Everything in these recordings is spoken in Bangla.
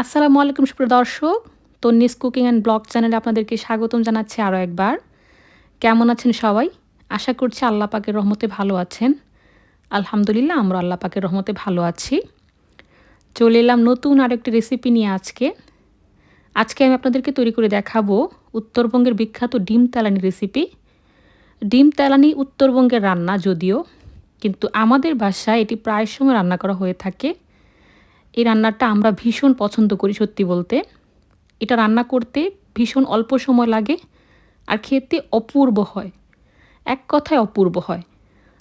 আসসালামু আলাইকুম সুপ্রিয় দর্শক, তন্নিস কুকিং অ্যান্ড ব্লগ চ্যানেলে আপনাদেরকে স্বাগতম জানাচ্ছি আরও একবার। কেমন আছেন সবাই? আশা করছি আল্লাহ পাকের রহমতে ভালো আছেন। আলহামদুলিল্লাহ আমরা আল্লাহ পাকের রহমতে ভালো আছি। চলে এলাম নতুন আরেকটি রেসিপি নিয়ে আজকে আমি আপনাদেরকে তৈরি করে দেখাবো উত্তরবঙ্গের বিখ্যাত ডিম তেলানি রেসিপি। ডিম তেলানি উত্তরবঙ্গের রান্না যদিও, কিন্তু আমাদের বাসায় এটি প্রায় সময় রান্না করা হয়ে থাকে। এই রান্নাটা আমরা ভীষণ পছন্দ করি সত্যি বলতে। এটা রান্না করতে ভীষণ অল্প সময় লাগে আর খেতে অপূর্ব হয়। এক কথায় অপূর্ব হয়।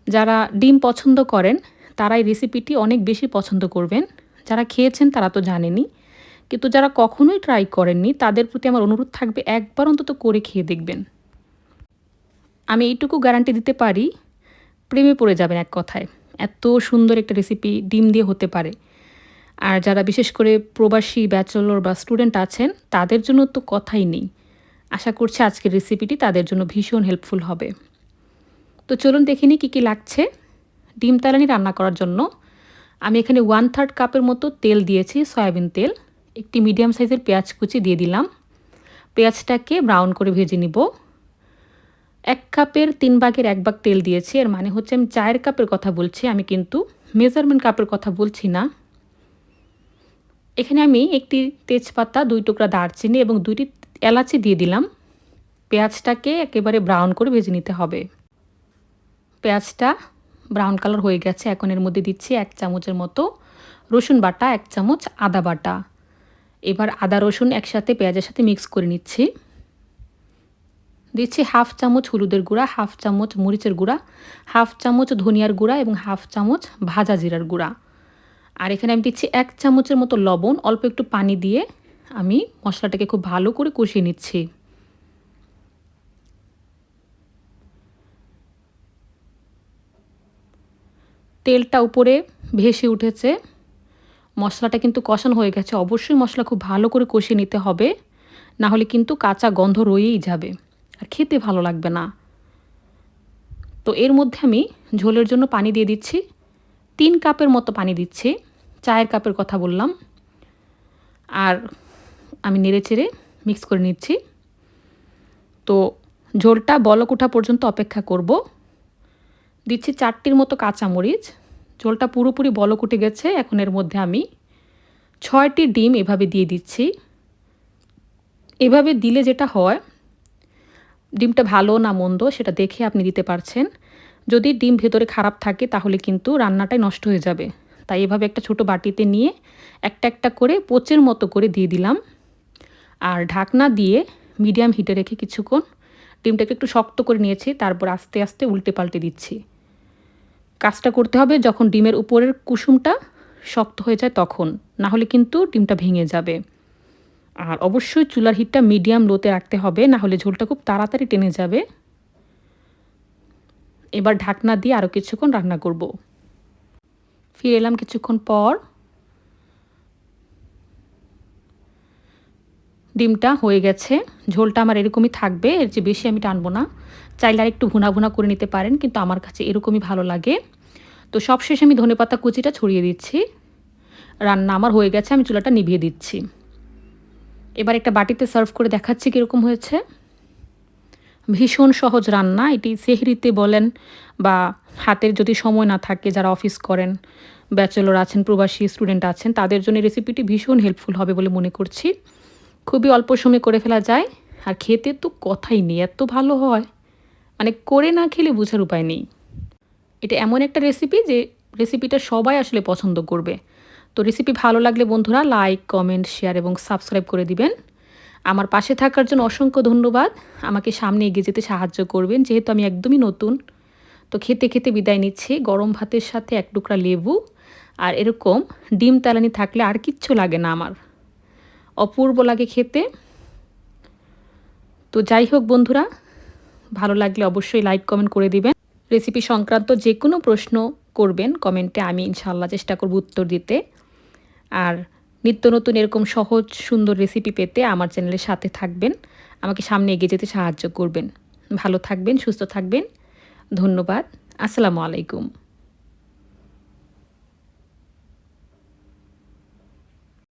যারা ডিম পছন্দ করেন তারা এই রেসিপিটি অনেক বেশি পছন্দ করবেন। যারা খেয়েছেন তারা তো জানেনই, কিন্তু যারা কখনোই ট্রাই করেননি তাদের প্রতি আমার অনুরোধ থাকবে একবার অন্তত করে খেয়ে দেখবেন। আমি এইটুকু গ্যারান্টি দিতে পারি, প্রেমে পড়ে যাবেন এক কথায়। এত সুন্দর একটা রেসিপি ডিম দিয়ে হতে পারে। আর যারা বিশেষ করে প্রবাসী ব্যাচেলর বা স্টুডেন্ট আছেন তাদের জন্য তো কথাই নেই। আশা করছি আজকের রেসিপিটি তাদের জন্য ভীষণ হেল্পফুল হবে। তো চলুন দেখে নিই কী কী লাগছে। ডিম তেলানি রান্না করার জন্য আমি এখানে 1/3 কাপের মতো তেল দিয়েছি, সয়াবিন তেল। একটি মিডিয়াম সাইজের পেঁয়াজ কুচি দিয়ে দিলাম। পেঁয়াজটাকে ব্রাউন করে ভেজে নিব। 1 কাপের 3 ভাগের 1 ভাগ তেল দিয়েছি, এর মানে হচ্ছে আমি 4 কাপের কথা বলছি, আমি কিন্তু মেজারমেন্ট কাপের কথা বলছি না। এখানে আমি একটি তেজপাতা, 2 টুকরা দারচিনি এবং 2টি এলাচি দিয়ে দিলাম। পেঁয়াজটাকে একেবারে ব্রাউন করে ভেজে নিতে হবে। পেঁয়াজটা ব্রাউন কালার হয়ে গেছে। এখন এর মধ্যে দিচ্ছি 1 চামচের মতো রসুন বাটা, 1 চামচ আদা বাটা। এবার আদা রসুন একসাথে পেঁয়াজের সাথে মিক্স করে নিচ্ছি। দিচ্ছি 1/2 চামচ হলুদের গুঁড়া, 1/2 চামচ মরিচের গুঁড়া, 1/2 চামচ ধনিয়ার গুঁড়া এবং 1/2 চামচ ভাজা জিরার গুঁড়া। আর এখানে আমি দিচ্ছি 1 চামচের মতো লবণ। অল্প একটু পানি দিয়ে আমি মশলাটাকে খুব ভালো করে কষিয়ে নিচ্ছি। তেলটা উপরে ভেসে উঠেছে, মশলাটা কিন্তু কষানো হয়ে গেছে। অবশ্যই মশলা খুব ভালো করে কষিয়ে নিতে হবে, না হলে কিন্তু কাঁচা গন্ধ রয়েই যাবে আর খেতে ভালো লাগবে না। তো এর মধ্যে আমি ঝোলের জন্য পানি দিয়ে দিচ্ছি। 3 কাপের মতো পানি দিচ্ছি, 4 কাপের কথা বললাম। আর আমি নেড়েচেড়ে মিক্স করে নিচ্ছি। তো ঝোলটা বলক ওঠা পর্যন্ত অপেক্ষা করব। দিচ্ছি 4টির মতো কাঁচামরিচ। ঝোলটা পুরোপুরি বলক উঠে গেছে। এখন এর মধ্যে আমি 6টি ডিম এভাবে দিয়ে দিচ্ছি। এভাবে দিলে যেটা হয়, ডিমটা ভালো না মন্দ সেটা দেখে আপনি দিতে পারছেন। যদি ডিম ভেতরে খারাপ থাকে তাহলে কিন্তু রান্নাটাই নষ্ট হয়ে যাবে। তাই এভাবে একটা ছোট বাটিতে নিয়ে একটা একটা করে পোচের মতো করে দিয়ে দিলাম। আর ঢাকনা দিয়ে মিডিয়াম হিটে রেখে কিছুক্ষণ ডিমটাকে একটু শক্ত করে নিয়েছি, তারপর আস্তে আস্তে উল্টে পাল্টে দিচ্ছি। কাজটা করতে হবে যখন ডিমের উপরের কুসুমটা শক্ত হয়ে যায় তখন, না হলে কিন্তু ডিমটা ভেঙে যাবে। আর অবশ্যই চুলার হিটটা মিডিয়াম লোতে রাখতে হবে, না হলে ঝোলটা খুব তাড়াতাড়ি টেনে যাবে। এবার ঢাকনা দিয়ে আরও কিছুক্ষণ রান্না করব। ফিরে এলাম কিছুক্ষণ পর। ডিমটা হয়ে গেছে। ঝোলটা আমার এরকমই থাকবে, এর চেয়ে বেশি আমি টানবো না। চাইলে আর একটু ভুনা ভুনা করে নিতে পারেন, কিন্তু আমার কাছে এরকমই ভালো লাগে। তো সবশেষে আমি ধনেপাতা কুচিটা ছড়িয়ে দিচ্ছি। রান্না আমার হয়ে গেছে, আমি চুলাটা নিভিয়ে দিচ্ছি। এবার একটা বাটিতে সার্ভ করে দেখাচ্ছি কীরকম হয়েছে। ভীষণ সহজ রান্না এটি। সেহরিতে বলেন বা হাতের যদি সময় না থাকে, যারা অফিস করেন, ব্যাচেলর আছেন, প্রবাসী স্টুডেন্ট আছেন, তাদের জন্য রেসিপিটি ভীষণ হেল্পফুল হবে বলে মনে করছি। খুবই অল্প সময়ে করে ফেলা যায় আর খেতে তো কথাই নেই, এত ভালো হয়, মানে করে না খেলে বোঝার উপায় নেই। এটা এমন একটা রেসিপি যে রেসিপিটা সবাই আসলে পছন্দ করবে। তো রেসিপি ভালো লাগলে বন্ধুরা লাইক, কমেন্ট, শেয়ার এবং সাবস্ক্রাইব করে দিবেন। আমার পাশে থাকার জন্য অসংখ্য ধন্যবাদ। আমাকে সামনে এগিয়ে যেতে সাহায্য করবেন, যেহেতু আমি একদমই নতুন। তো খেতে খেতে বিদায় নিচ্ছি। গরম ভাতের সাথে 1 টুকরা লেবু আর এরকম ডিম তেলানি থাকলে আর কিচ্ছু লাগে না আমার, অপূর্ব লাগে খেতে। তো যাই হোক বন্ধুরা, ভালো লাগলে অবশ্যই লাইক কমেন্ট করে দিবেন। রেসিপি সংক্রান্ত যে কোনো প্রশ্ন করবেন কমেন্টে, আমি ইনশাল্লাহ চেষ্টা করব উত্তর দিতে। আর নিত্য নতুন এরকম সহজ সুন্দর রেসিপি পেতে আমার চ্যানেলের সাথে থাকবেন, আমাকে সামনে এগিয়ে যেতে সাহায্য করবেন। ভালো থাকবেন, সুস্থ থাকবেন। ধন্যবাদ। আসসালামু আলাইকুম।